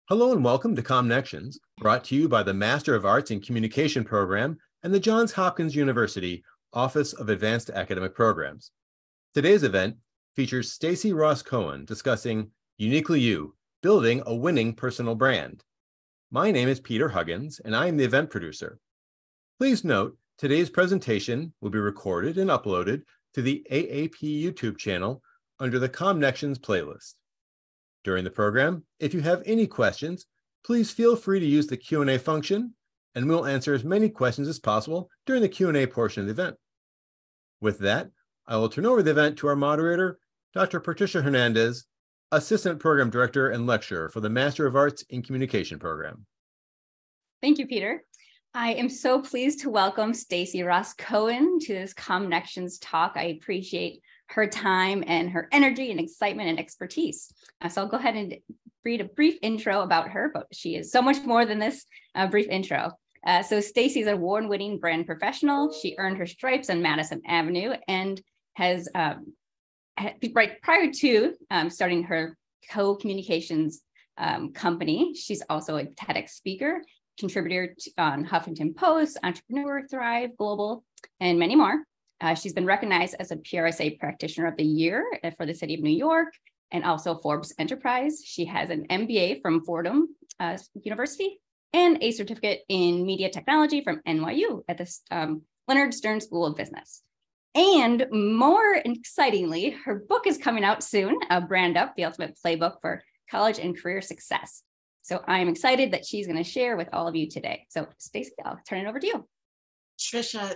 Hello and welcome to ComNections, brought to you by the Master of Arts in Communication program and the Johns Hopkins University Office of Advanced Academic Programs. Today's event features Stacey Ross Cohen discussing Uniquely You, Building a Winning Personal Brand. My name is Peter Huggins, and I am the event producer. Please note, today's presentation will be recorded and uploaded to the AAP YouTube channel under the ComNections playlist. During the program, if you have any questions, please feel free to use the Q&A function, and we'll answer as many questions as possible during the Q&A portion of the event. With that, I will turn over the event to our moderator, Dr. Patricia Hernandez, Assistant Program Director and Lecturer for the Master of Arts in Communication program. Thank you, Peter. I am so pleased to welcome Stacey Ross Cohen to this ComNections talk. I appreciate her time and her energy and excitement and expertise. So I'll go ahead and read a brief intro about her, but she is so much more than this brief intro. So Stacey's an award-winning brand professional. She earned her stripes on Madison Avenue and has, right prior to starting her co-communications company, she's also a TEDx speaker, contributor on Huffington Post, Entrepreneur, Thrive, Global, and many more. She's been recognized as a PRSA Practitioner of the Year for the City of New York and also Forbes Enterprise. She has an MBA from Fordham University and a certificate in media technology from NYU at the Leonard Stern School of Business. And more excitingly, her book is coming out soon, Brand Up, the Ultimate Playbook for College and Career Success. So I'm excited that she's going to share with all of you today. So Stacey, I'll turn it over to you. Trisha,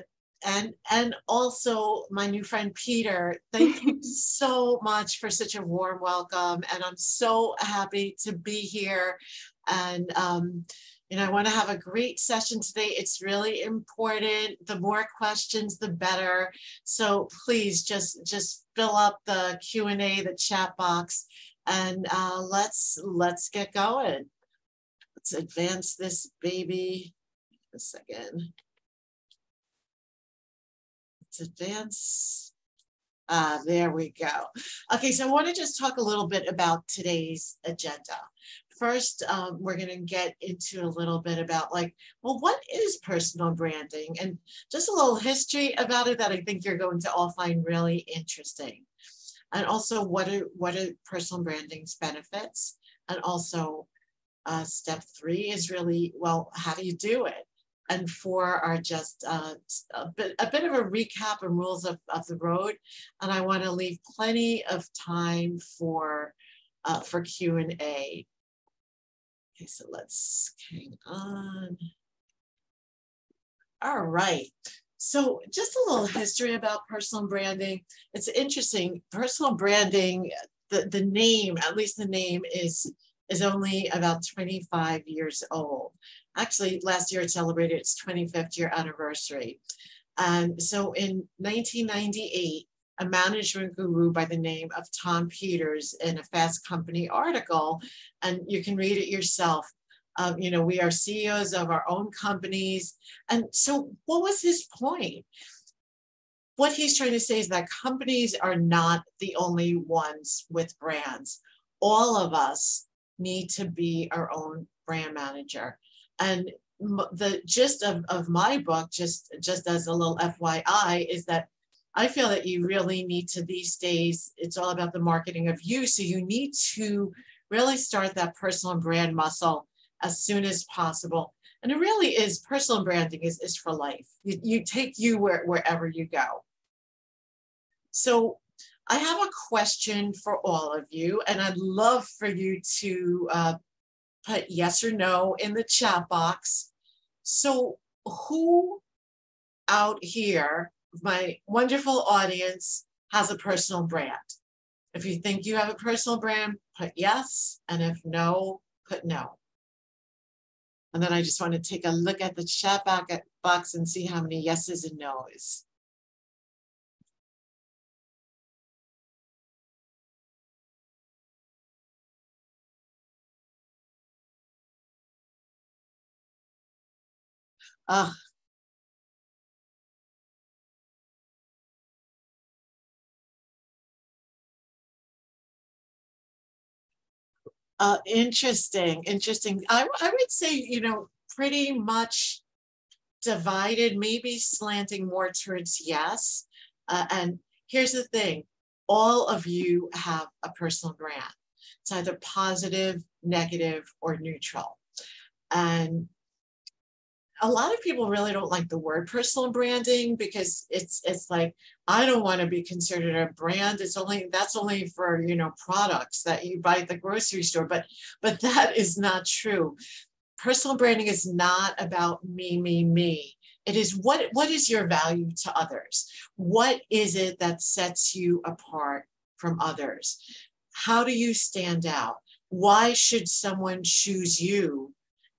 and also my new friend Peter, thank you so much for such a warm welcome. And I'm so happy to be here. And I want to have a great session today. It's really important. The more questions, the better. So please just fill up the Q&A, the chat box, and let's get going. Let's advance this baby. A second. Let's advance. There we go. Okay, so I want to just talk a little bit about today's agenda. First, we're going to get into a little bit about what is personal branding, and just a little history about it that I think you're going to all find really interesting. And also, what are personal branding's benefits? And also, step 3 is really, well, how do you do it? And 4 are just a bit of a recap and rules of the road. And I want to leave plenty of time for Q&A. Okay, so let's hang on. All right. So just a little history about personal branding. It's interesting. Personal branding, the name, at least the name is only about 25 years old. Actually, last year it celebrated its 25th year anniversary. And so in 1998, a management guru by the name of Tom Peters in a Fast Company article, and you can read it yourself. We are CEOs of our own companies. And so what was his point? What he's trying to say is that companies are not the only ones with brands. All of us need to be our own brand manager. And the gist of my book, just as a little FYI, is that I feel that you really need to, these days, it's all about the marketing of you. So you need to really start that personal brand muscle as soon as possible. And it really is, personal branding is for life. You take you wherever you go. So I have a question for all of you, and I'd love for you to put yes or no in the chat box. So who out here, my wonderful audience, has a personal brand? If you think you have a personal brand, put yes, and if no, put no. And then I just want to take a look at the chat box and see how many yeses and no's. Interesting. I would say, pretty much divided, maybe slanting more towards yes. And here's the thing, all of you have a personal brand. It's either positive, negative, or neutral. And a lot of people really don't like the word personal branding because it's like, I don't want to be considered a brand. That's only for, products that you buy at the grocery store. But that is not true. Personal branding is not about me. It is what is your value to others? What is it that sets you apart from others? How do you stand out? Why should someone choose you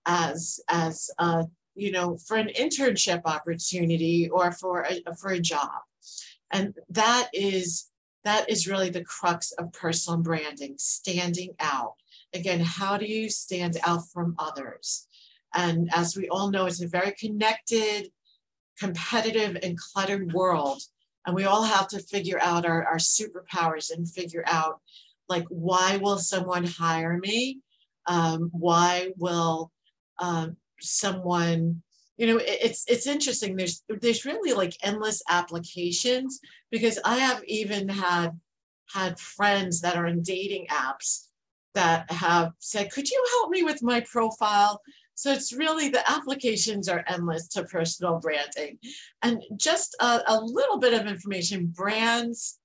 as for an internship opportunity or for a job? And that is really the crux of personal branding, standing out. Again, how do you stand out from others? And as we all know, it's a very connected, competitive, and cluttered world. And we all have to figure out our superpowers and figure out, like, why will someone hire me? Why will someone, it's interesting. There's really like endless applications, because I have even had friends that are in dating apps that have said, could you help me with my profile? So it's really, the applications are endless to personal branding. And just a little bit of information, brands,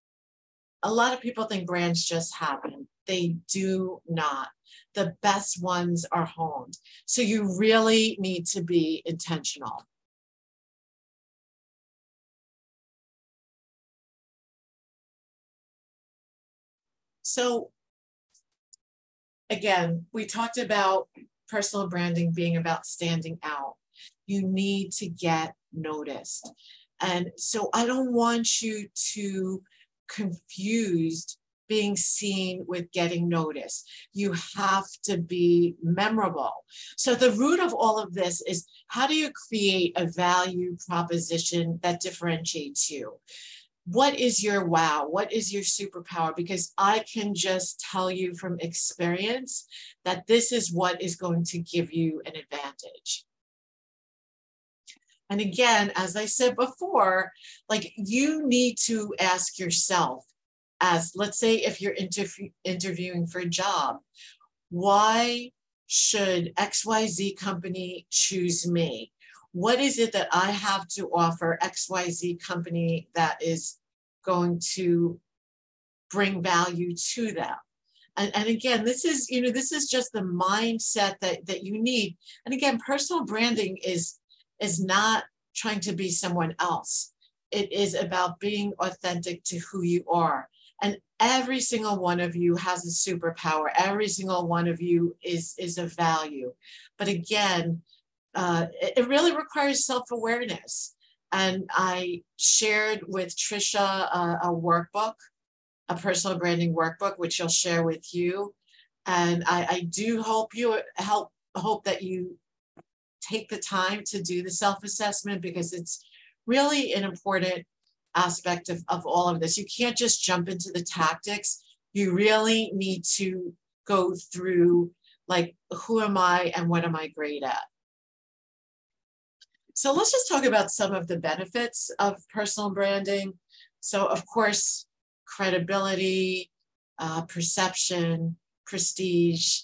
a lot of people think brands just happen. They do not. The best ones are honed. So you really need to be intentional. So again, we talked about personal branding being about standing out. You need to get noticed. And so I don't want you to confuse being seen with getting noticed. You have to be memorable. So the root of all of this is, how do you create a value proposition that differentiates you? What is your wow? What is your superpower? Because I can just tell you from experience that this is what is going to give you an advantage. And again, as I said before, like, you need to ask yourself, as, let's say, if you're interviewing for a job, why should XYZ company choose me? What is it that I have to offer XYZ company that is going to bring value to them? And again, this is just the mindset that you need. And again, personal branding is not trying to be someone else. It is about being authentic to who you are. And every single one of you has a superpower. Every single one of you is of value. But again, it really requires self-awareness. And I shared with Trisha a workbook, a personal branding workbook, which I'll share with you. And I do hope that you take the time to do the self-assessment, because it's really an important aspect of all of this. You can't just jump into the tactics. You really need to go through, like, who am I and what am I great at? So let's just talk about some of the benefits of personal branding. So of course, credibility, perception, prestige.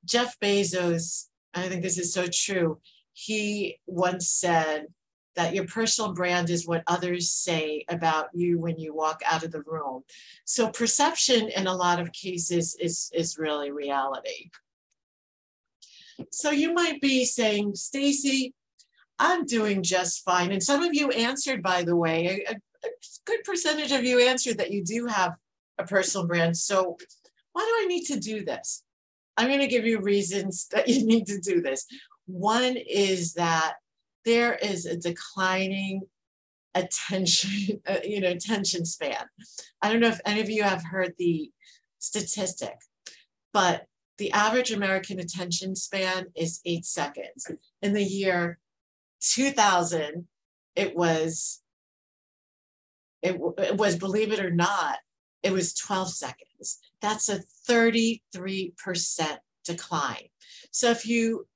Jeff Bezos, I think this is so true, he once said that your personal brand is what others say about you when you walk out of the room. So perception in a lot of cases is really reality. So you might be saying, Stacy, I'm doing just fine. And some of you answered, by the way, a good percentage of you answered that you do have a personal brand. So why do I need to do this? I'm going to give you reasons that you need to do this. One is that there is a declining attention span. I don't know if any of you have heard the statistic, but the average American attention span is 8 seconds. In the year 2000, it was, believe it or not, it was 12 seconds. That's a 33% decline. So if you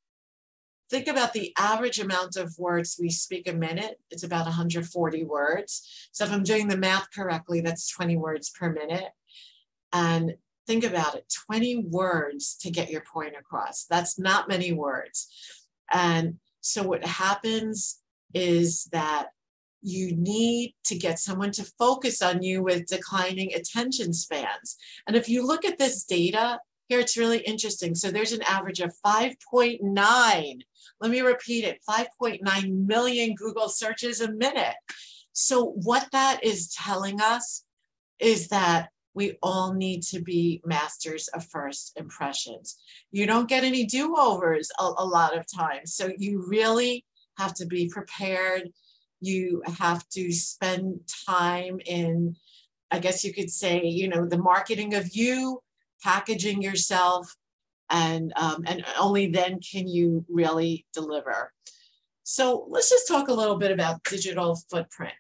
think about the average amount of words we speak a minute, it's about 140 words. So if I'm doing the math correctly, that's 20 words per minute. And think about it, 20 words to get your point across. That's not many words. And so what happens is that you need to get someone to focus on you with declining attention spans. And if you look at this data, here it's really interesting. So there's an average of 5.9. Let me repeat it, 5.9 million Google searches a minute. So what that is telling us is that we all need to be masters of first impressions. You don't get any do-overs a lot of times. So you really have to be prepared. You have to spend time in, I guess you could say, you know, the marketing of you, packaging yourself, and only then can you really deliver. So let's just talk a little bit about digital footprint.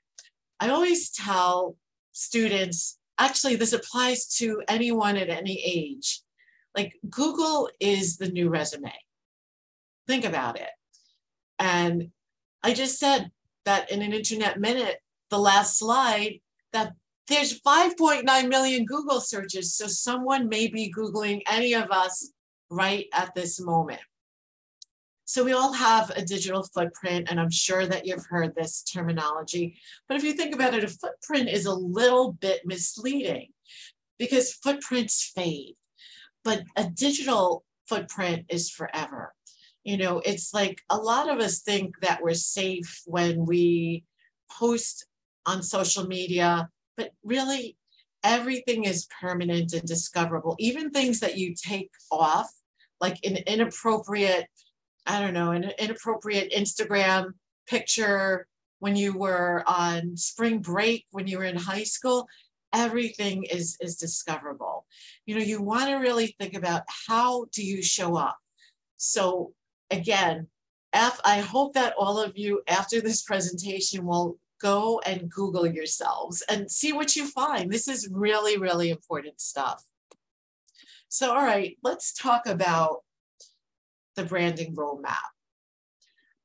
I always tell students, actually this applies to anyone at any age, like Google is the new resume. Think about it. And I just said that in an Internet Minute, the last slide, that there's 5.9 million Google searches. So someone may be Googling any of us right at this moment. So we all have a digital footprint, and I'm sure that you've heard this terminology. But if you think about it, a footprint is a little bit misleading because footprints fade, but a digital footprint is forever. You know, it's like a lot of us think that we're safe when we post on social media, but really everything is permanent and discoverable. Even things that you take off, like an inappropriate, I don't know, an inappropriate Instagram picture when you were on spring break, when you were in high school, everything is discoverable. You know, you want to really think about how do you show up. So again, I hope that all of you after this presentation will go and Google yourselves and see what you find. This is really, really important stuff. So, all right, let's talk about the branding roadmap.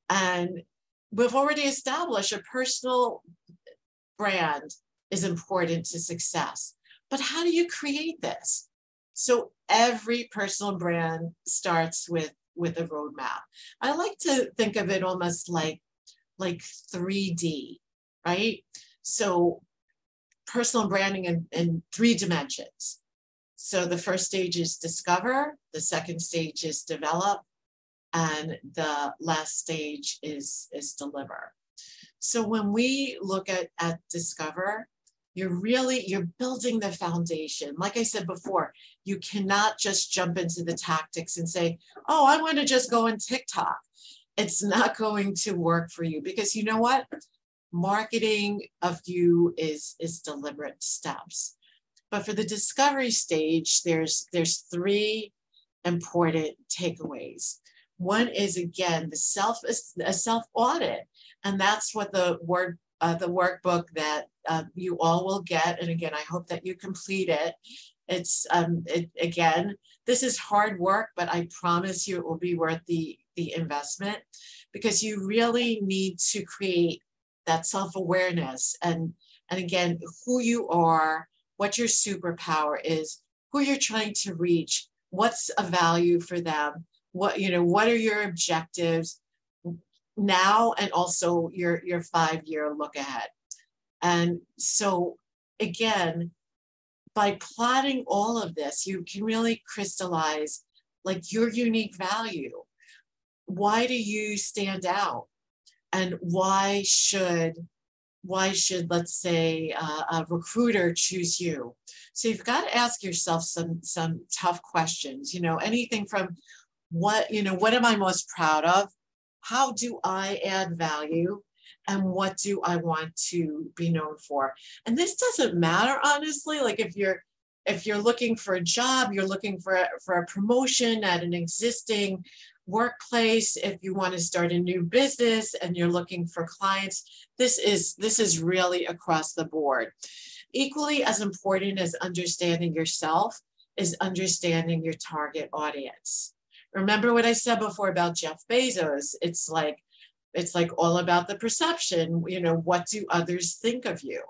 And we've already established a personal brand is important to success. But how do you create this? So every personal brand starts with a roadmap. I like to think of it almost like 3D, right? So personal branding in 3 dimensions. So the first stage is discover, the second stage is develop, and the last stage is deliver. So when we look at discover, you're building the foundation. Like I said before, you cannot just jump into the tactics and say, oh, I want to just go on TikTok. It's not going to work for you because you know what? Marketing of you is deliberate steps. But for the discovery stage, there's 3 important takeaways. One is, again, a self-audit. And that's what the workbook that you all will get. And again, I hope that you complete it. It's, again, this is hard work, but I promise you it will be worth the investment because you really need to create that self-awareness and again, who you are, what your superpower is, who you're trying to reach, what's a value for them, what are your objectives now, and also your 5-year look ahead. And so again, by plotting all of this, you can really crystallize like your unique value. Why do you stand out? And why should, let's say, a recruiter choose you? So you've got to ask yourself some tough questions, anything from what am I most proud of? How do I add value? And what do I want to be known for? And this doesn't matter, honestly. Like if you're looking for a job, you're looking for a promotion at an existing workplace, if you want to start a new business and you're looking for clients, this is really across the board. Equally as important as understanding yourself is understanding your target audience. Remember what I said before about Jeff Bezos? It's like all about the perception, you know, what do others think of you?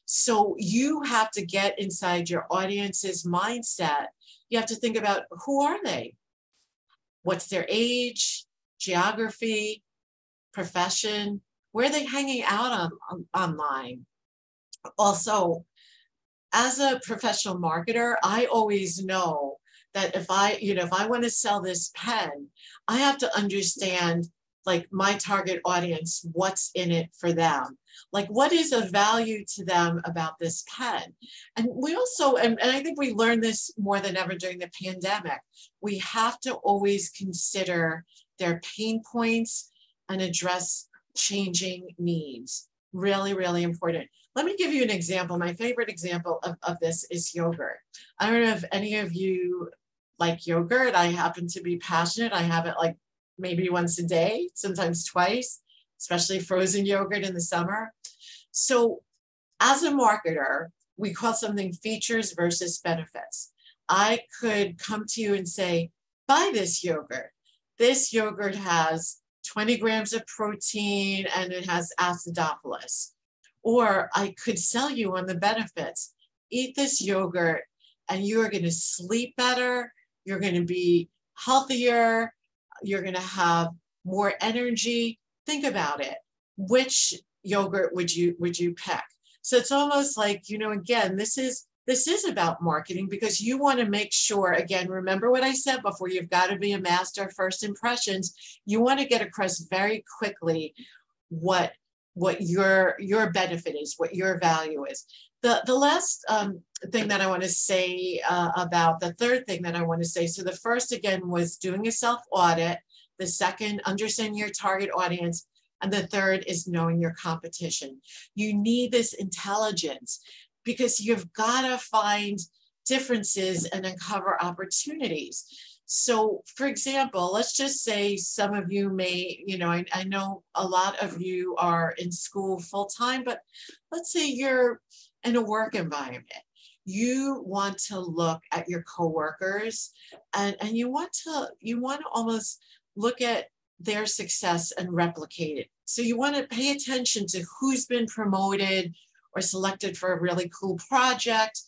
So you have to get inside your audience's mindset. You have to think about, who are they? What's their age, geography, profession? Where are they hanging out online? Also, as a professional marketer, I always know that if I want to sell this pen, I have to understand, like, my target audience, what's in it for them? Like, what is of value to them about this pen? And we also, and I think we learned this more than ever during the pandemic, we have to always consider their pain points and address changing needs. Really, really important. Let me give you an example. My favorite example of this is yogurt. I don't know if any of you like yogurt. I happen to be passionate. I have it like maybe once a day, sometimes twice, especially frozen yogurt in the summer. So as a marketer, we call something features versus benefits. I could come to you and say, buy this yogurt. This yogurt has 20 grams of protein and it has acidophilus. Or I could sell you on the benefits. Eat this yogurt and you are going to sleep better. You're going to be healthier. You're going to have more energy. Think about it. Which yogurt would you pick? So it's almost like, you know, again, this is about marketing, because you want to make sure, again, remember what I said before, you've got to be a master of first impressions. You want to get across very quickly what your benefit is, what your value is. The last thing that I want to say about the third thing that I want to say, so the first, again, was doing a self-audit. The second, understanding your target audience. And the third is knowing your competition. You need this intelligence because you've got to find differences and uncover opportunities. So, for example, let's just say some of you may, you know, I know a lot of you are in school full time, but let's say you're in a work environment. You want to look at your coworkers and you want to almost look at their success and replicate it. So you want to pay attention to who's been promoted or selected for a really cool project.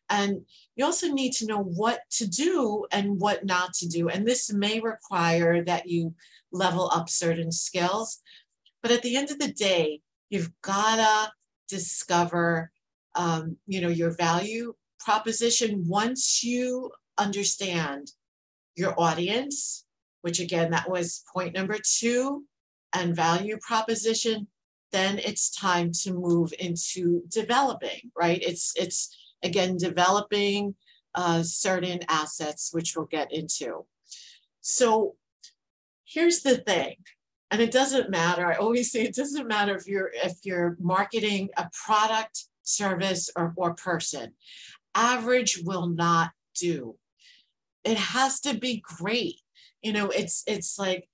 And you also need to know what to do and what not to do. And this may require that you level up certain skills. But at the end of the day, you've got to discover your value proposition. Once you understand your audience, which again, that was point number 2, and value proposition, then it's time to move into developing, right? It's again, developing certain assets, which we'll get into. So here's the thing, and it doesn't matter. I always say it doesn't matter if you're marketing a product, service, or person. Average will not do. It has to be great. You know, it's like,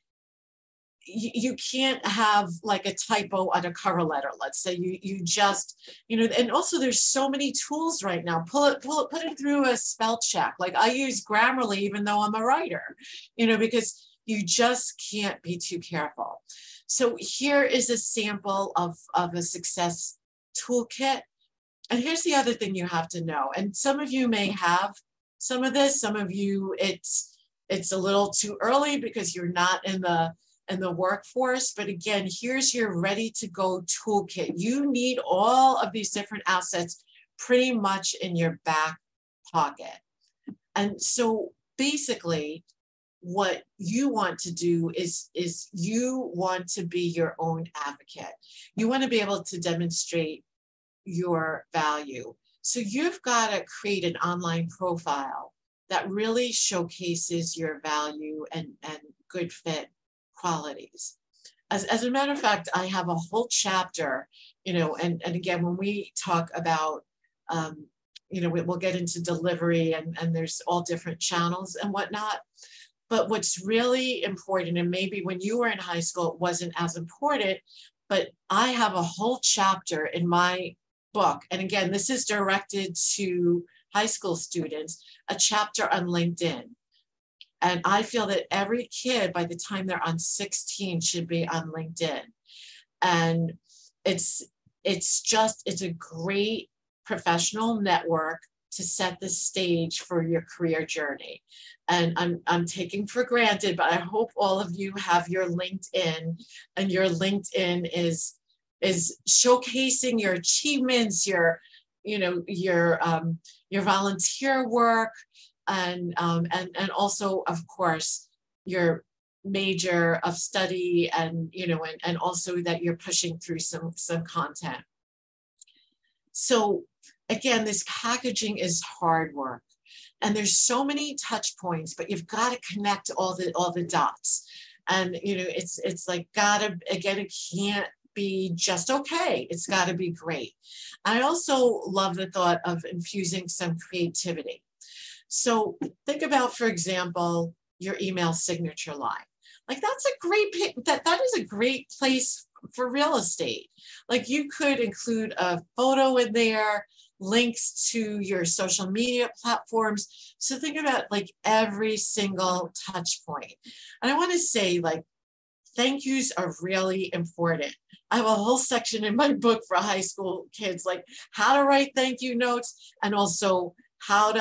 you can't have like a typo on a cover letter. Let's say you just, you know, and also there's so many tools right now. Put it through a spell check. Like I use Grammarly, even though I'm a writer, you know, because you just can't be too careful. So here is a sample of a success toolkit. And here's the other thing you have to know. And some of you may have some of this, some of you, it's a little too early because you're not in the workforce. But again, here's your ready to go toolkit. You need all of these different assets pretty much in your back pocket. And so basically what you want to do is you want to be your own advocate. You want to be able to demonstrate your value. So you've got to create an online profile that really showcases your value and good fit qualities. As a matter of fact, I have a whole chapter, you know, and again, when we talk about, you know, we'll get into delivery and there's all different channels and whatnot. But what's really important, and maybe when you were in high school, it wasn't as important, but I have a whole chapter in my book. And again, this is directed to high school students a chapter on LinkedIn. And I feel that every kid by the time they're on 16 should be on LinkedIn. And it's a great professional network to set the stage for your career journey. And I'm taking for granted, but I hope all of you have your LinkedIn, and your LinkedIn is showcasing your achievements, your volunteer work, and also, of course, your major of study, and also that you're pushing through some content. So again, this packaging is hard work, and there's so many touch points, but you've got to connect all the dots. And it's like it can't be just okay. It's got to be great. I also love the thought of infusing some creativity. So think about, for example, your email signature line. Like that's a great, that is a great place for real estate. Like you could include a photo in there, links to your social media platforms. So think about like every single touch point. And I want to say, like, thank yous are really important. I have a whole section in my book for high school kids, like how to write thank you notes, and also how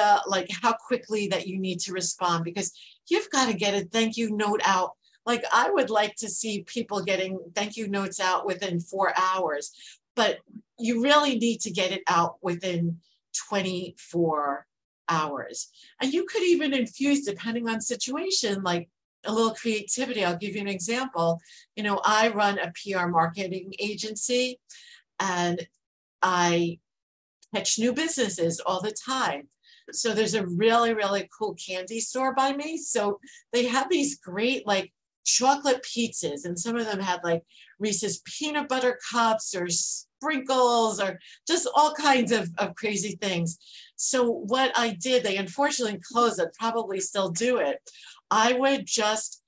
quickly that you need to respond, because you've got to get a thank you note out. Like I would like to see people getting thank you notes out within 4 hours, but you really need to get it out within 24 hours. And you could even infuse, depending on situation, like a little creativity. I'll give you an example. I run a PR marketing agency, and I pitch new businesses all the time. So there's a really, really cool candy store by me. So they have these great like chocolate pizzas, and some of them had like Reese's peanut butter cups or sprinkles or just all kinds of crazy things. So what I did, they unfortunately closed, I'd probably still do it. I would just,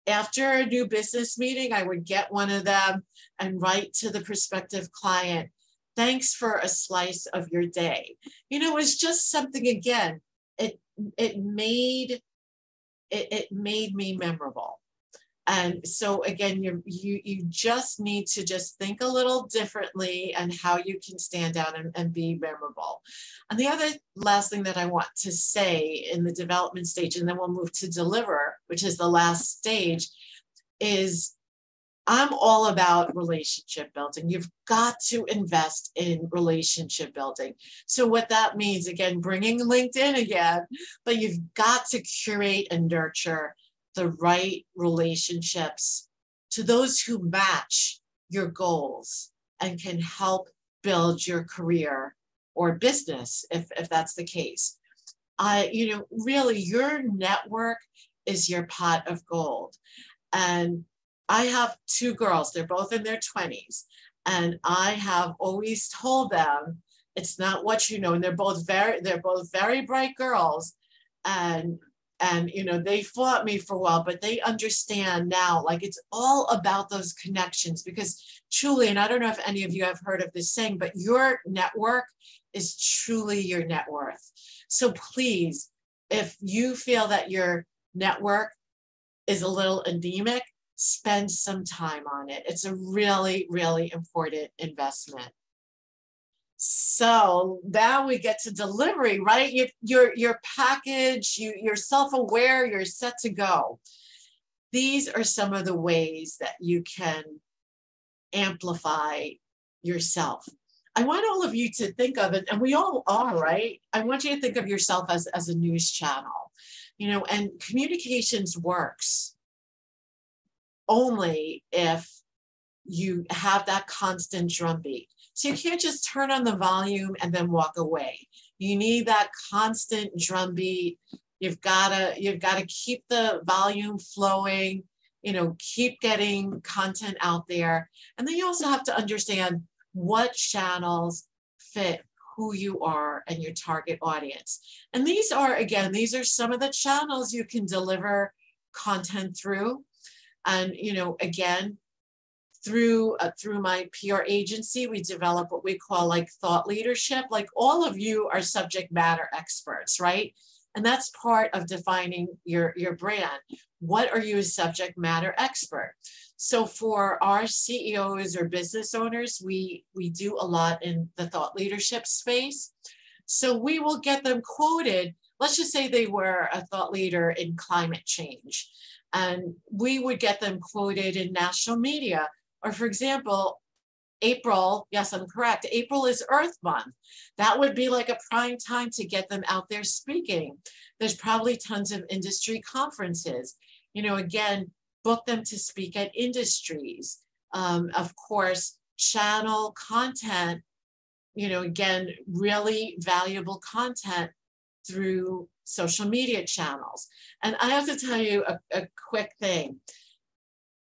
after a new business meeting, I would get one of them and write to the prospective client, thanks for a slice of your day. It was just something, again, it made me memorable. And so again, you just need to just think a little differently and how you can stand out and be memorable. And the other last thing that I want to say in the development stage, and then we'll move to deliver, which is the last stage, is I'm all about relationship building. You've got to invest in relationship building. So what that means, again, bringing LinkedIn again, but you've got to curate and nurture the right relationships to those who match your goals and can help build your career or business, if that's the case. Really, your network is your pot of gold. And I have 2 girls, they're both in their 20s. And I have always told them, it's not what you know. And they're both very bright girls. And they fought me for a while, but they understand now, like it's all about those connections, because truly, and I don't know if any of you have heard of this saying, but your network is truly your net worth. So please, if you feel that your network is a little anemic, spend some time on it. It's a really, really important investment. So now we get to delivery, right? Your package, you're self-aware, you're set to go. These are some of the ways that you can amplify yourself. I want all of you to think of it, and we all are, right? I want you to think of yourself as a news channel, and communications works only if you have that constant drumbeat. So you can't just turn on the volume and then walk away. You need that constant drumbeat. You've got to keep the volume flowing, keep getting content out there. And then you also have to understand what channels fit who you are and your target audience. And these are some of the channels you can deliver content through. And, again, through my PR agency, we develop what we call like thought leadership. Like all of you are subject matter experts, right? And that's part of defining your brand. What are you a subject matter expert? So for our CEOs or business owners, we do a lot in the thought leadership space. So we will get them quoted. Let's just say they were a thought leader in climate change, and we would get them quoted in national media. Or for example, April, yes, I'm correct. April is Earth Month. That would be like a prime time to get them out there speaking. There's probably tons of industry conferences. Again, book them to speak at industries. Of course, channel content, again, really valuable content through social media channels. And I have to tell you a quick thing.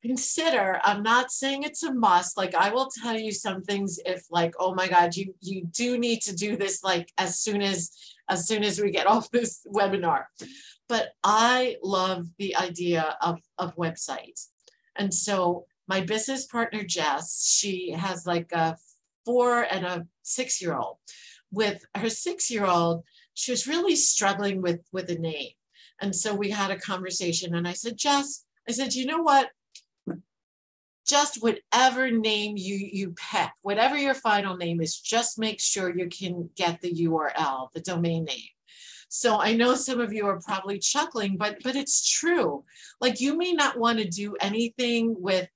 Consider, I'm not saying it's a must, like I will tell you some things if like, oh my God, you do need to do this like as soon as we get off this webinar. But I love the idea of websites. And so my business partner, Jess, she has like a 4 and a 6-year-old. With her 6-year-old, she was really struggling with a name. And so we had a conversation and I said, Jess, you know what? Just whatever name you pick, whatever your final name is, just make sure you can get the URL, the domain name. So I know some of you are probably chuckling, but it's true. Like you may not want to do anything with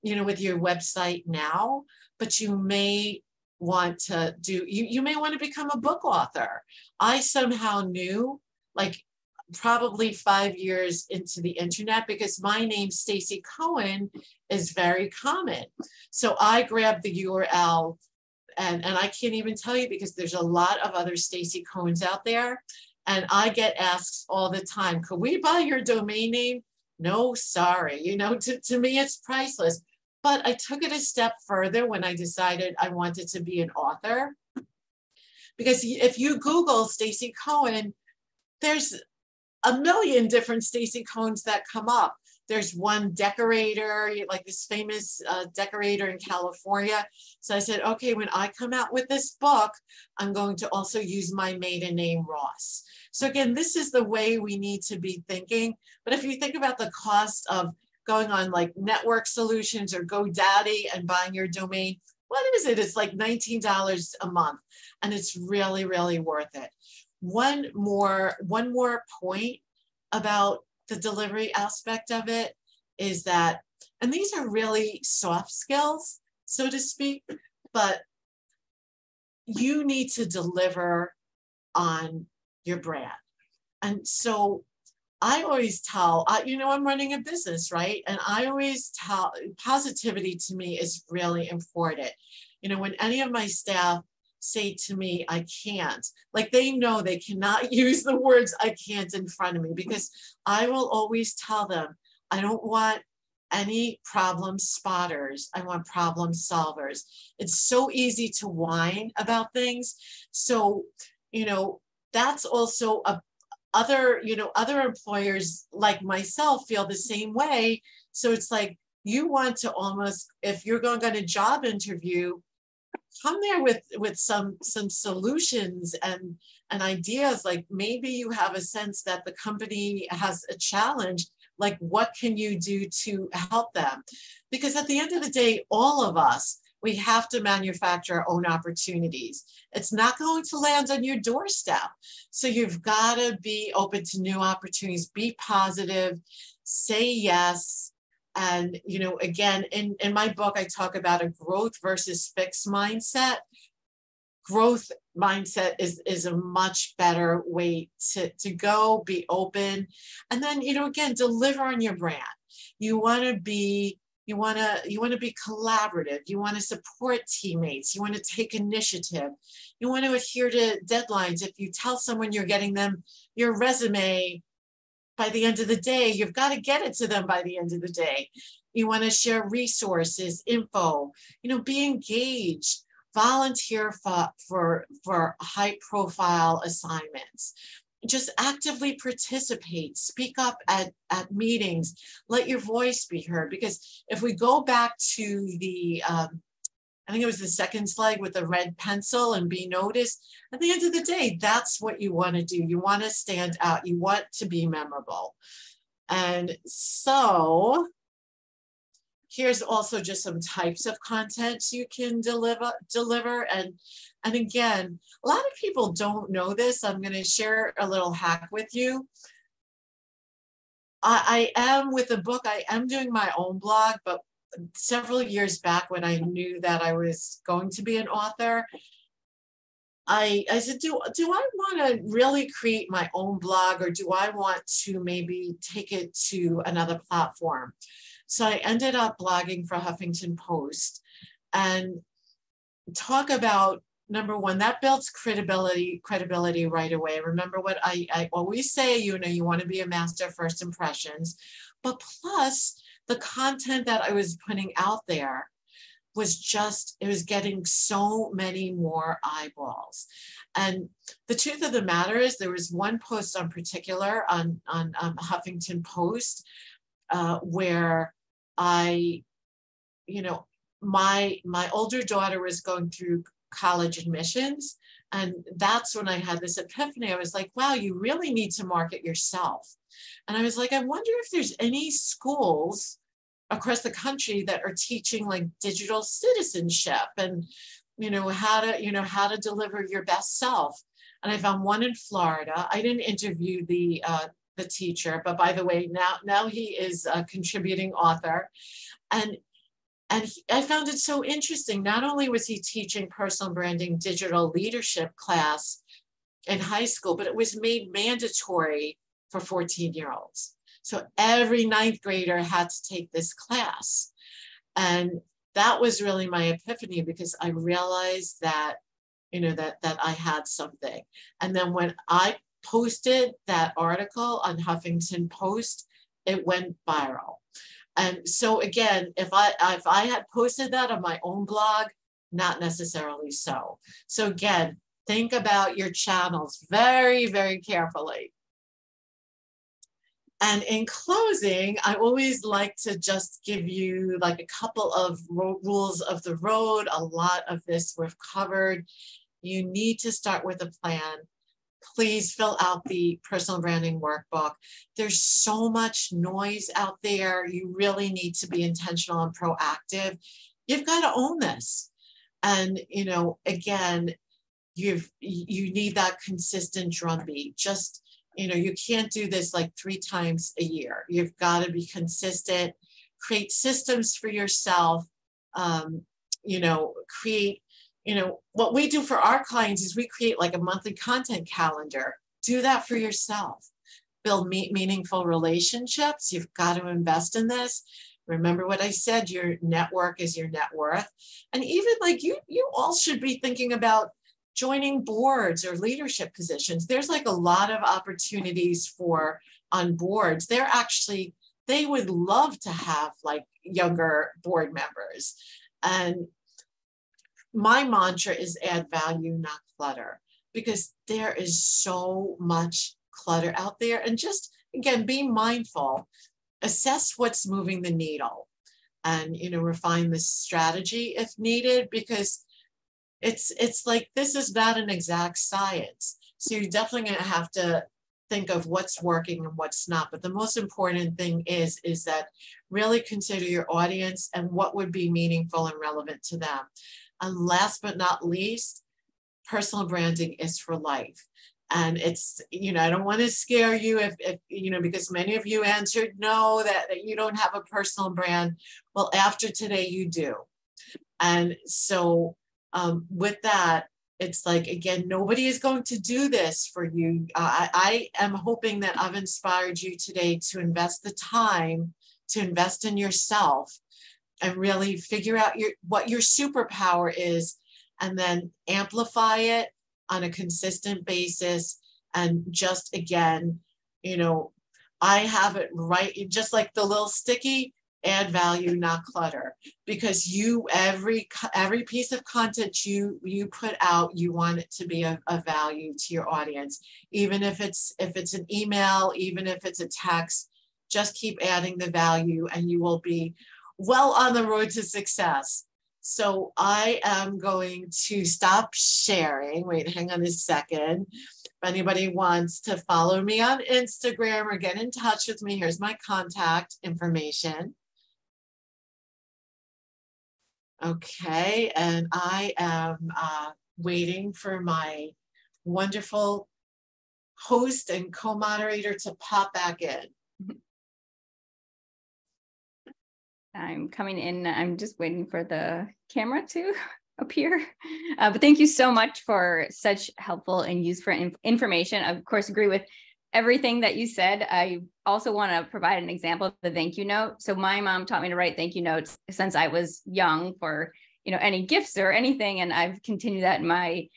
your website now, but you may want to do, you may want to become a book author. I somehow knew, like probably 5 years into the internet, because my name, Stacey Cohen, is very common. So I grabbed the URL and I can't even tell you because there's a lot of other Stacey Cohens out there. And I get asked all the time, could we buy your domain name? No, sorry. To me, it's priceless. But I took it a step further when I decided I wanted to be an author. Because if you Google Stacey Cohen, there's a million different Stacey Cohens that come up. There's one decorator, like this famous decorator in California. So I said, okay, when I come out with this book, I'm going to also use my maiden name, Ross. So again, this is the way we need to be thinking. But if you think about the cost of going on like Network Solutions or GoDaddy and buying your domain, what is it? It's like $19 a month. And it's really, really worth it. One more point about the delivery aspect of it is that, and these are really soft skills, so to speak, but you need to deliver on your brand. And so I always tell, I'm running a business, right? And I always tell, positivity to me is really important. When any of my staff say to me, I can't, like they know they cannot use the words I can't in front of me, because I will always tell them, I don't want any problem spotters. I want problem solvers. It's so easy to whine about things. So, that's also other employers like myself feel the same way. So it's like, you want to almost, if you're going to job interview, come there with some solutions and ideas. Like maybe you have a sense that the company has a challenge, like what can you do to help them? Because at the end of the day, all of us, we have to manufacture our own opportunities. It's not going to land on your doorstep. So you've got to be open to new opportunities, be positive, say yes. And, again, in my book, I talk about a growth versus fixed mindset. Growth mindset is a much better way to go, be open. And then, again, deliver on your brand. You want to be collaborative. You want to support teammates. You want to take initiative. You want to adhere to deadlines. If you tell someone you're getting them your resume by the end of the day, you've got to get it to them by the end of the day. You want to share resources, info, be engaged, volunteer for high profile assignments. just actively participate, speak up at meetings, let your voice be heard. Because if we go back to the, I think it was the second slide with the red pencil and be noticed, at the end of the day, that's what you want to do. You want to stand out. You want to be memorable. And so here's also just some types of content you can deliver. And again, a lot of people don't know this. I'm going to share a little hack with you. I am with the book, I am doing my own blog, but several years back when I knew that I was going to be an author, I said, do I want to really create my own blog, or do I want to maybe take it to another platform? So I ended up blogging for Huffington Post, and talk about, number one, that builds credibility right away. Remember what I always say, you want to be a master of first impressions, but plus the content that I was putting out there was just, it was getting so many more eyeballs. And the truth of the matter is, there was one post in particular on Huffington Post where I, my older daughter was going through college admissions. And that's when I had this epiphany. I was like, wow, you really need to market yourself. And I was like, I wonder if there's any schools across the country that are teaching like digital citizenship and, how to deliver your best self. And I found one in Florida. I didn't interview the teacher, but by the way, now he is a contributing author. And I found it so interesting. Not only was he teaching personal branding digital leadership class in high school, but it was made mandatory for 14-year-olds. So every ninth grader had to take this class. And that was really my epiphany, because I realized that, that I had something. And then when I posted that article on Huffington Post, it went viral. And so again, if I had posted that on my own blog, not necessarily so. So again, think about your channels very, very carefully. And in closing, I always like to just give you like a couple of rules of the road. A lot of this we've covered. You need to start with a plan. Please fill out the personal branding workbook. There's so much noise out there. You really need to be intentional and proactive. You've got to own this. And, again, you need that consistent drumbeat. Just, you can't do this like 3 times a year. You've got to be consistent, create systems for yourself, create, what we do for our clients is we create like a monthly content calendar. Do that for yourself. Build meaningful relationships. You've got to invest in this. Remember what I said, your network is your net worth. And even like you all should be thinking about joining boards or leadership positions. There's like a lot of opportunities on boards. They would love to have like younger board members. And my mantra is add value, not clutter, because there is so much clutter out there. And just, again, be mindful, assess what's moving the needle, and, refine the strategy if needed, because it's like, this is not an exact science. So you're definitely going to have to think of what's working and what's not. But the most important thing is that really consider your audience and what would be meaningful and relevant to them. And last but not least, personal branding is for life. And it's, I don't want to scare you if because many of you answered no, that you don't have a personal brand. Well, after today, you do. And so with that, it's like, again, nobody is going to do this for you. I am hoping that I've inspired you today to invest the time, to invest in yourself, and really figure out what your superpower is, and then amplify it on a consistent basis. And just, again, I have it right, just like the little sticky, add value, not clutter, because every piece of content you put out, you want it to be of value to your audience, even if it's an email, even if it's a text. Just keep adding the value and you will be well on the road to success. So I am going to stop sharing. Wait, hang on a second. If anybody wants to follow me on Instagram or get in touch with me, here's my contact information. Okay, and I am waiting for my wonderful host and co-moderator to pop back in. I'm coming in. I'm just waiting for the camera to appear. But thank you so much for such helpful and useful information. I, of course, agree with everything that you said. I also want to provide an example of the thank you note. So my mom taught me to write thank you notes since I was young for, any gifts or anything. And I've continued that in my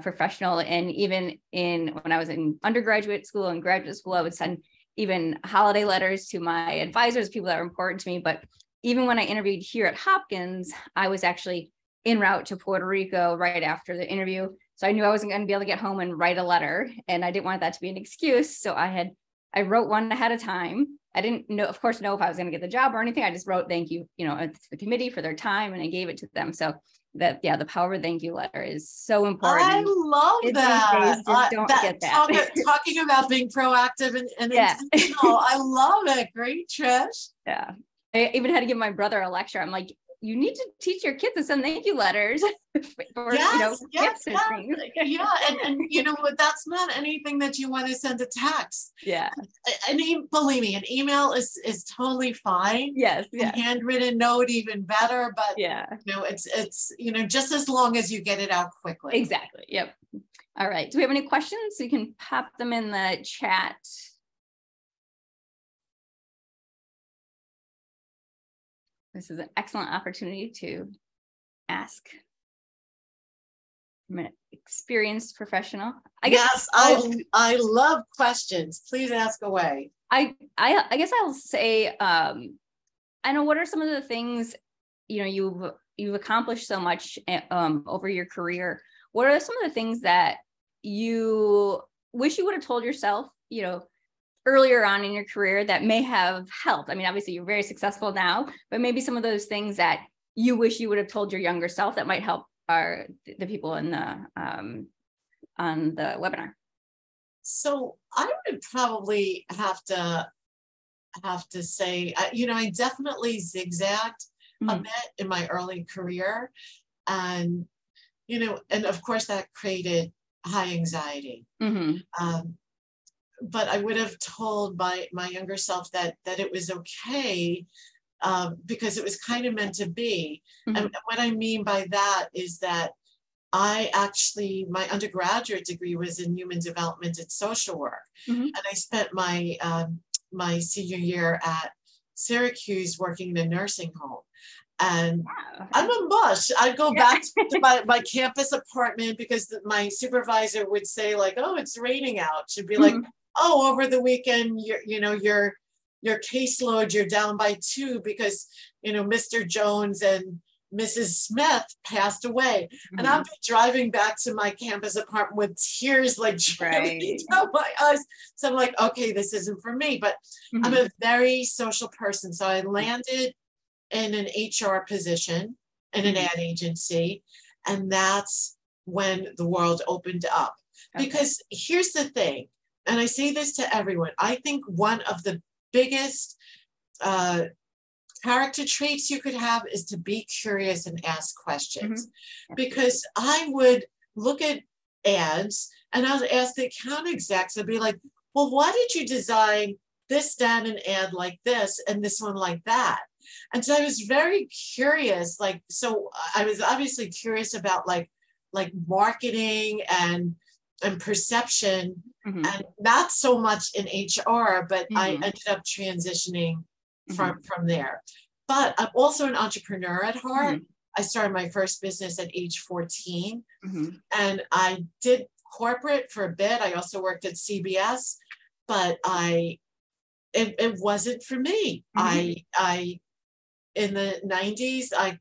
professional, and even when I was in undergraduate school and graduate school, I would send even holiday letters to my advisors, people that were important to me. But even when I interviewed here at Hopkins, I was actually en route to Puerto Rico right after the interview. So I knew I wasn't going to be able to get home and write a letter, and I didn't want that to be an excuse. So I wrote one ahead of time. I didn't know, of course, know if I was going to get the job or anything. I just wrote thank you, to the committee for their time, and I gave it to them. So the power of thank you letter is so important. I love that. Don't get that. Talking about being proactive and intentional. I love it. Great, Trish. Yeah. I even had to give my brother a lecture. I'm like, you need to teach your kids to send thank you letters for, yes. things. Yeah. And that's not anything that you want to send a text. Yeah. And believe me, an email is totally fine. Yes. Yeah. A handwritten note, even better. But yeah, it's just as long as you get it out quickly. Exactly. Yep. All right. Do we have any questions? You can pop them in the chat. This is an excellent opportunity to ask. I'm an experienced professional. I love questions. Please ask away. I guess I'll say, I know, what are some of the things, you've accomplished so much over your career. What are some of the things that you wish you would have told yourself, earlier on in your career that may have helped? I mean, obviously you're very successful now, but maybe some of those things that you wish you would have told your younger self that might help the people in the on the webinar. So I would probably have to say, I definitely zigzagged a bit in my early career, and and of course that created high anxiety. But I would have told my younger self that it was okay, because it was kind of meant to be. And what I mean by that is that my undergraduate degree was in human development and social work. And I spent my senior year at Syracuse working in a nursing home. And wow. I'm a mush. I'd go back to my campus apartment because my supervisor would say, like, oh, it's raining out. She'd be like, oh, over the weekend, your caseload, you're down by 2 because, Mr. Jones and Mrs. Smith passed away. And I'll be driving back to my campus apartment with tears like dripping down my eyes. So I'm like, okay, this isn't for me. But I'm a very social person. So I landed in an HR position in an ad agency. And that's when the world opened up. Okay. Because here's the thing, and I say this to everyone, I think one of the biggest character traits you could have is to be curious and ask questions. Because I would look at ads and I would ask the account execs, I'd be like, well, why did you design this down an ad like this and this one like that? And so I was very curious, so I was obviously curious about like marketing and perception, and not so much in HR, but I ended up transitioning from there. But I'm also an entrepreneur at heart. I started my first business at age 14, and I did corporate for a bit. I also worked at CBS, but it wasn't for me. I in the 90s, I've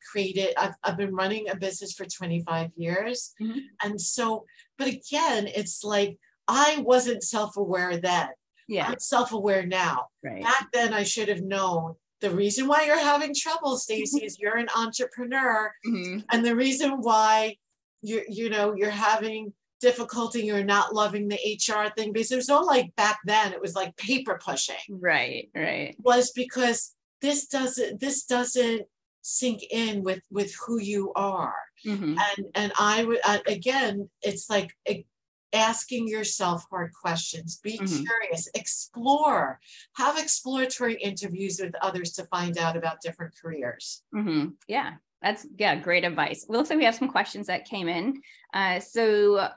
been running a business for 25 years. Mhm. And so, but again, it's like, I wasn't self-aware then. Yeah. I'm self-aware now. Right. Back then, I should have known the reason why you're having trouble, Stacey, is you're an entrepreneur. Mhm. And the reason why you're having difficulty, you're not loving the HR thing, because it was all like back then, it was like paper pushing. Right. Right. Was because this doesn't sink in with who you are. Mhm. And I would, again, it's like asking yourself hard questions, be Mhm. curious, explore, have exploratory interviews with others to find out about different careers. Mhm. Yeah, that's great advice. It looks like we have some questions that came in. So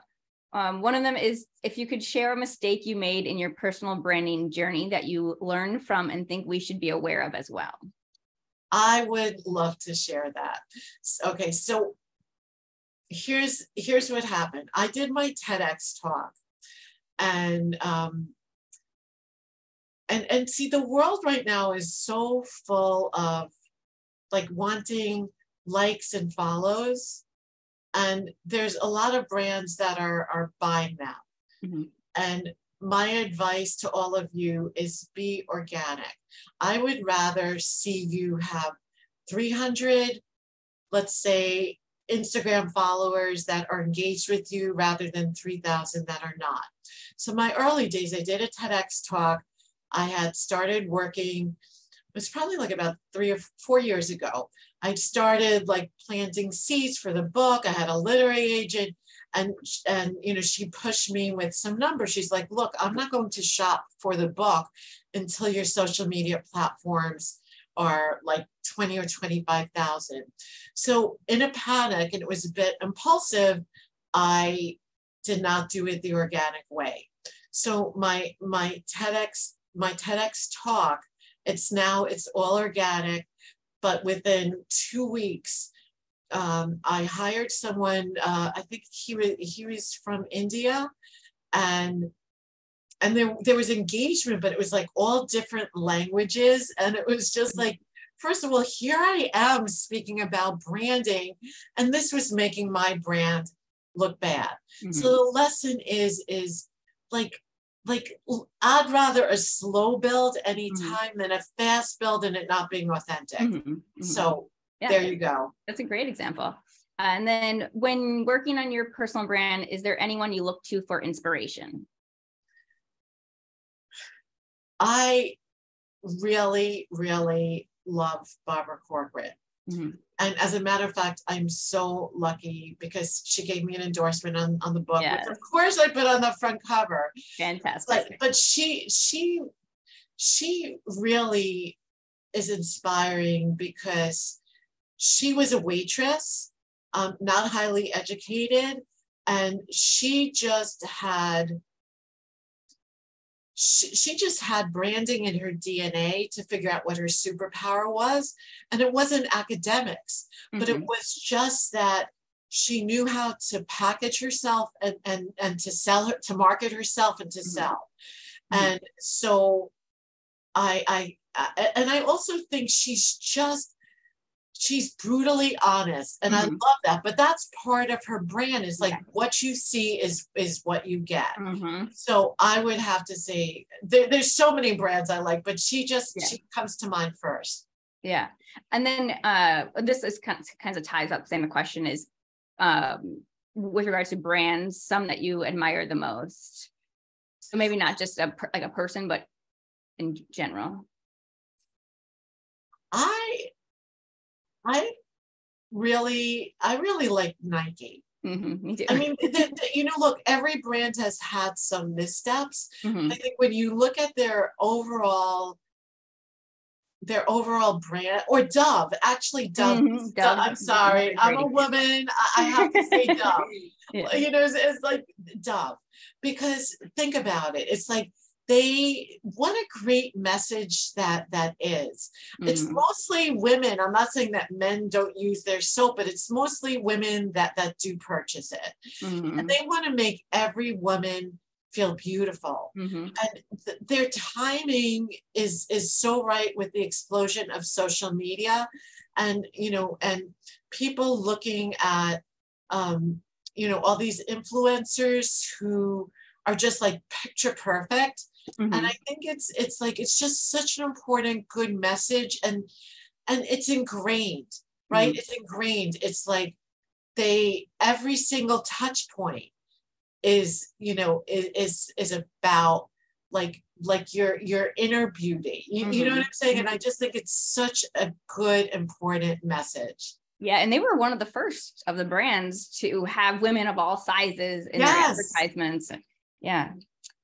one of them is, if you could share a mistake you made in your personal branding journey that you learned from and think we should be aware of as well. I would love to share that. Okay, so here's what happened. I did my TEDx talk, and see, the world right now is so full of like wanting likes and follows, and there's a lot of brands that are buying now. Mm-hmm. And my advice to all of you is be organic. I would rather see you have 300, let's say, Instagram followers that are engaged with you rather than 3,000 that are not. So my early days, I did a TEDx talk. I had started working, it was probably like about 3 or 4 years ago. I started like planting seeds for the book. I had a literary agent, and she pushed me with some numbers. She's like, look, I'm not going to shop for the book until your social media platforms are like 20 or 25,000. So in a panic, and it was a bit impulsive, I did not do it the organic way. So my TEDx talk, it's all organic, but within 2 weeks, I hired someone. I think he was from India, and there was engagement, but it was like all different languages, and it was just like, first of all, here I am speaking about branding, and this was making my brand look bad. Mm-hmm. So the lesson is like I'd rather a slow build anytime mm-hmm. than a fast build and it not being authentic. Mm-hmm. Mm-hmm. So there you go. That's a great example. And then when working on your personal brand, is there anyone you look to for inspiration? I really, really love Barbara Corcoran. Mm-hmm. And as a matter of fact, I'm so lucky because she gave me an endorsement on the book, yes. Which of course I put on the front cover. Fantastic. But she really is inspiring because she was a waitress, not highly educated, and she just had branding in her DNA to figure out what her superpower was. And it wasn't academics, mm-hmm. but it was just that she knew how to package herself and to sell her, to market herself and to mm-hmm. sell. Mm-hmm. And so I also think she's brutally honest, and mm-hmm. I love that. But that's part of her brand, is like, yeah. What you see is what you get. Mm-hmm. So I would have to say there's so many brands I like, but she comes to mind first. Yeah. And then this is kind of ties up. Same question is with regards to brands, some that you admire the most. So maybe not just a person, but in general. I really like Nike. Mm-hmm, me too. I mean, look, every brand has had some missteps. Mm-hmm. I think when you look at their overall brand, or Dove, actually Dove. Mm-hmm. Dove, I'm sorry, I'm a woman. I have to say Dove. Yeah. It's like Dove, because think about it. It's like, what a great message that is. Mm-hmm. It's mostly women. I'm not saying that men don't use their soap, but it's mostly women that do purchase it. Mm-hmm. And they want to make every woman feel beautiful. Mhm. And their timing is so right with the explosion of social media, and and people looking at all these influencers who are just like picture perfect. And I think it's just such an important good message, and it's ingrained, right? It's ingrained. It's like every single touch point is about like your inner beauty. You know what I'm saying? And I just think it's such a good, important message. Yeah, and they were one of the first of the brands to have women of all sizes in their advertisements. Yeah.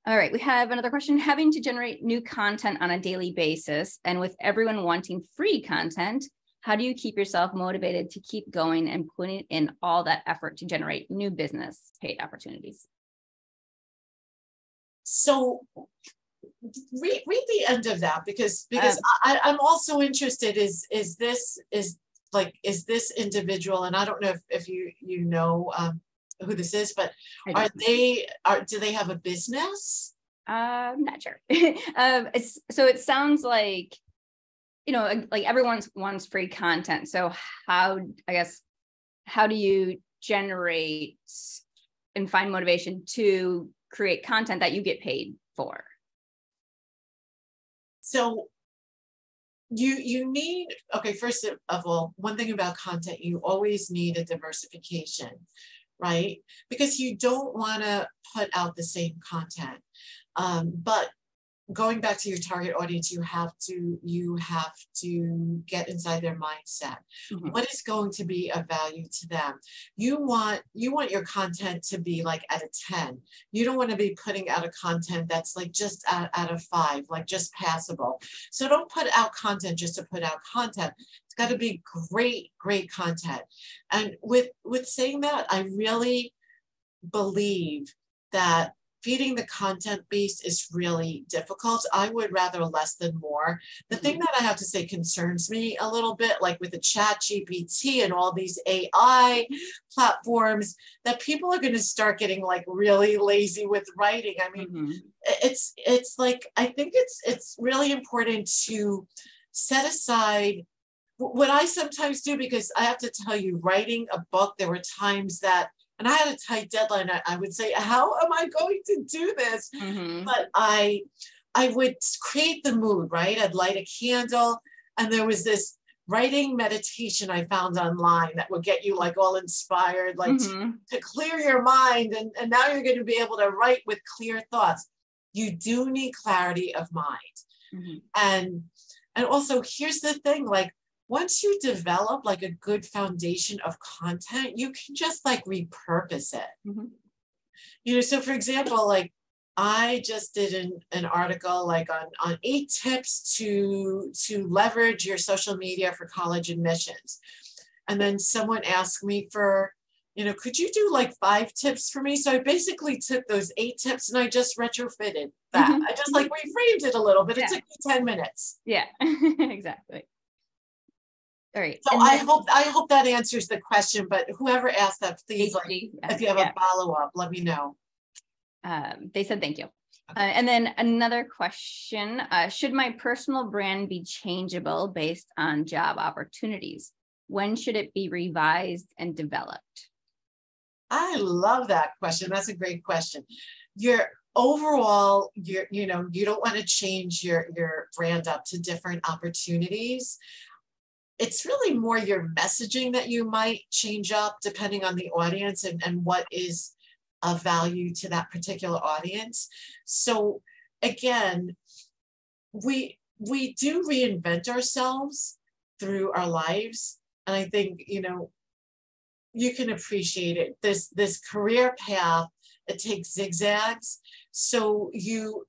All right, we have another question. Having to generate new content on a daily basis, and with everyone wanting free content, how do you keep yourself motivated to keep going and putting in all that effort to generate new business paid opportunities? So read the end of that, because I'm also interested, is this individual, and I don't know if you know who this is, but do they have a business? I'm not sure. So it sounds like, like everyone wants free content. So how do you generate and find motivation to create content that you get paid for? So you need, first of all, one thing about content, you always need a diversification, right? Because you don't want to put out the same content. But going back to your target audience, you have to get inside their mindset. What is going to be of value to them? You want your content to be like at a 10. You don't want to be putting out a content that's like just out of 5, like just passable. So don't put out content just to put out content. It's got to be great content. And with saying that, I really believe that feeding the content beast is really difficult. I would rather less than more. The thing that I have to say concerns me a little bit, like with the Chat GPT and all these AI platforms, that people are going to start getting like really lazy with writing. I mean, it's like, I think it's really important to set aside what I sometimes do, because I have to tell you, writing a book, there were times that, and I had a tight deadline, I would say, how am I going to do this? But I would create the mood, right? I'd light a candle, and there was this writing meditation I found online that would get you like all inspired, like to clear your mind. And now you're going to be able to write with clear thoughts. You do need clarity of mind. And also, here's the thing, like, once you develop like a good foundation of content, you can just like repurpose it. So for example, like I just did an article like on 8 tips to leverage your social media for college admissions. And then someone asked me for, could you do like 5 tips for me? So I basically took those 8 tips and I just retrofitted that. I just like reframed it a little bit. It took me 10 minutes. Yeah, exactly. All right. So I hope that answers the question, but whoever asked that, please, like, if you have a follow-up, let me know. They said thank you. And then another question, should my personal brand be changeable based on job opportunities? When should it be revised and developed? I love that question. That's a great question. Overall, you don't want to change your brand up to different opportunities. It's really more your messaging that you might change up depending on the audience and what is of value to that particular audience. So again, we do reinvent ourselves through our lives. And I think, you can appreciate it. This career path, it takes zigzags. So you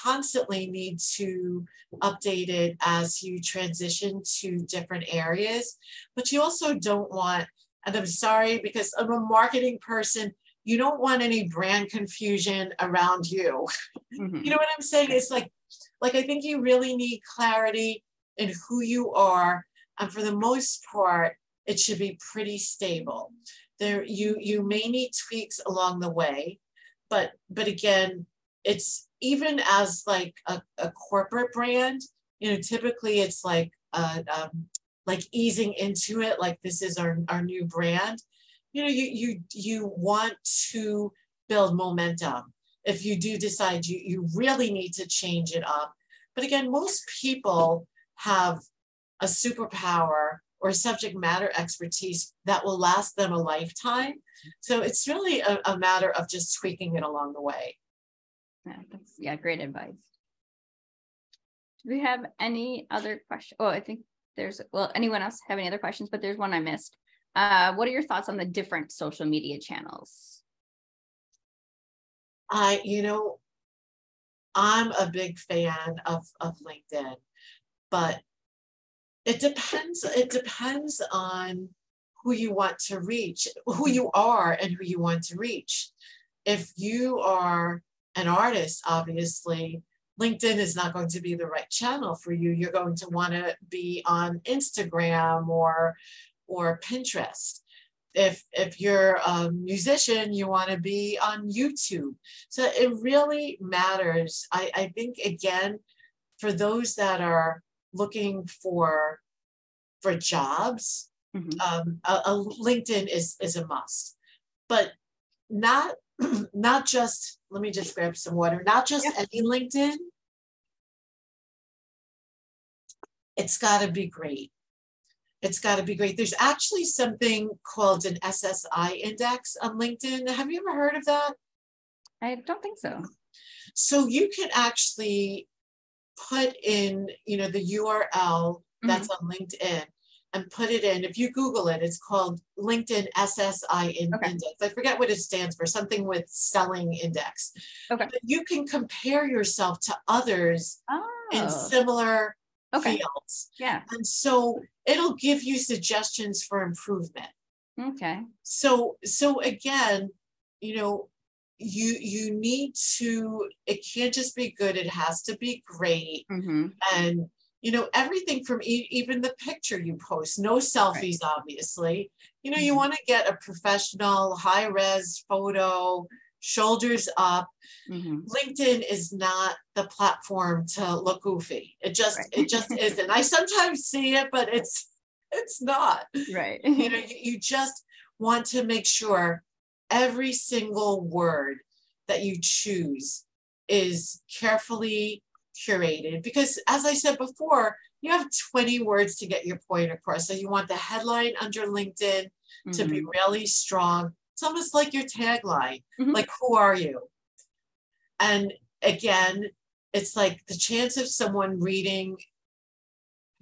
constantly need to update it as you transition to different areas. But you also don't want, and I'm sorry because I'm a marketing person, you don't want any brand confusion around you. You know what I'm saying? It's like I think you really need clarity in who you are. And for the most part, it should be pretty stable. You may need tweaks along the way, but again, it's even as like a corporate brand, typically it's like easing into it, like this is our new brand. You want to build momentum. If you do decide you really need to change it up. But again, most people have a superpower or subject matter expertise that will last them a lifetime. So it's really a matter of just tweaking it along the way. Yeah, great advice. Do we have any other questions? Oh, I think anyone else have any other questions? But there's one I missed. What are your thoughts on the different social media channels? I'm a big fan of LinkedIn, but it depends on who you want to reach, who you are and who you want to reach. If you are an artist, obviously, LinkedIn is not going to be the right channel for you. You're going to want to be on Instagram or Pinterest. If you're a musician, you want to be on YouTube. So it really matters. I think, again, for those that are looking for jobs, a LinkedIn is a must. But not just, let me just grab some water, not just any LinkedIn. It's got to be great. It's got to be great. There's actually something called an SSI index on LinkedIn. Have you ever heard of that? I don't think so. So you can actually put in, the URL that's on LinkedIn and put it in. If you Google it, it's called LinkedIn SSI index. I forget what it stands for, something with selling index. Okay. But you can compare yourself to others in similar fields. Yeah. And so it'll give you suggestions for improvement. Okay. So again, you need to, it can't just be good, it has to be great. And everything from even the picture you post, no selfies, obviously. You want to get a professional, high-res photo, shoulders up. LinkedIn is not the platform to look goofy. It just isn't. I sometimes see it, but it's not. Right. You just want to make sure every single word that you choose is carefully curated, because as I said before, you have 20 words to get your point across. So you want the headline under LinkedIn to be really strong. It's almost like your tagline, like, who are you? And again, it's like the chance of someone reading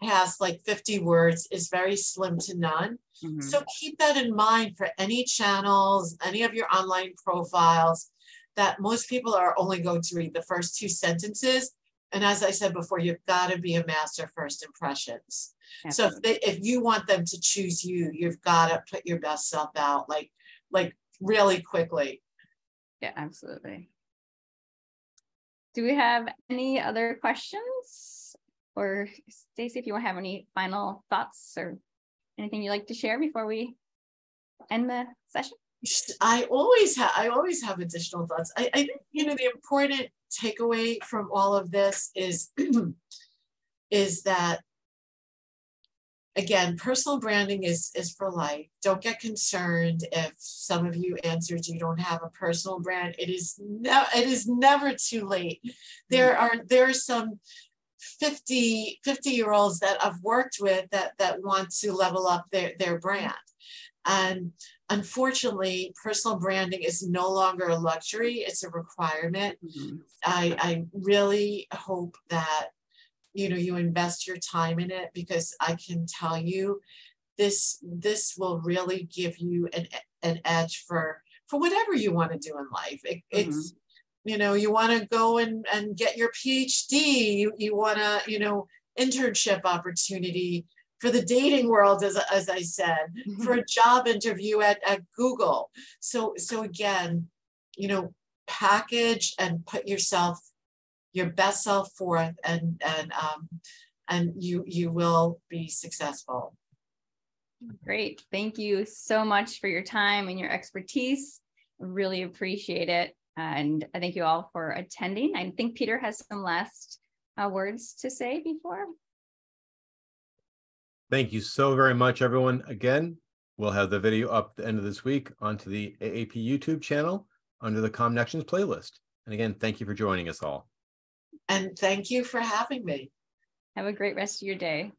past like 50 words is very slim to none. So keep that in mind for any channels, any of your online profiles, that most people are only going to read the first 2 sentences. And as I said before, you've got to be a master first impressions. Absolutely. So if you want them to choose you, you've got to put your best self out, like really quickly. Yeah, absolutely. Do we have any other questions? Or Stacey, if you want to have any final thoughts or anything you'd like to share before we end the session? I always have additional thoughts. I think, the important takeaway from all of this is that, again, personal branding is for life. Don't get concerned if some of you answered you don't have a personal brand. It is never too late. There are some 50-year-olds that I've worked with that want to level up their brand. And unfortunately, personal branding is no longer a luxury, it's a requirement. I really hope that you invest your time in it, because I can tell you this will really give you an edge for whatever you want to do in life. It's you want to go and get your PhD, you want to internship opportunity for the dating world, as I said, for a job interview at Google. So again, package and put your best self forth, and you will be successful. Great. Thank you so much for your time and your expertise. I really appreciate it. And I thank you all for attending. I think Peter has some last words to say before. Thank you so very much, everyone. Again, we'll have the video up at the end of this week onto the AAP YouTube channel under the CommNections playlist. And again, thank you for joining us all. And thank you for having me. Have a great rest of your day.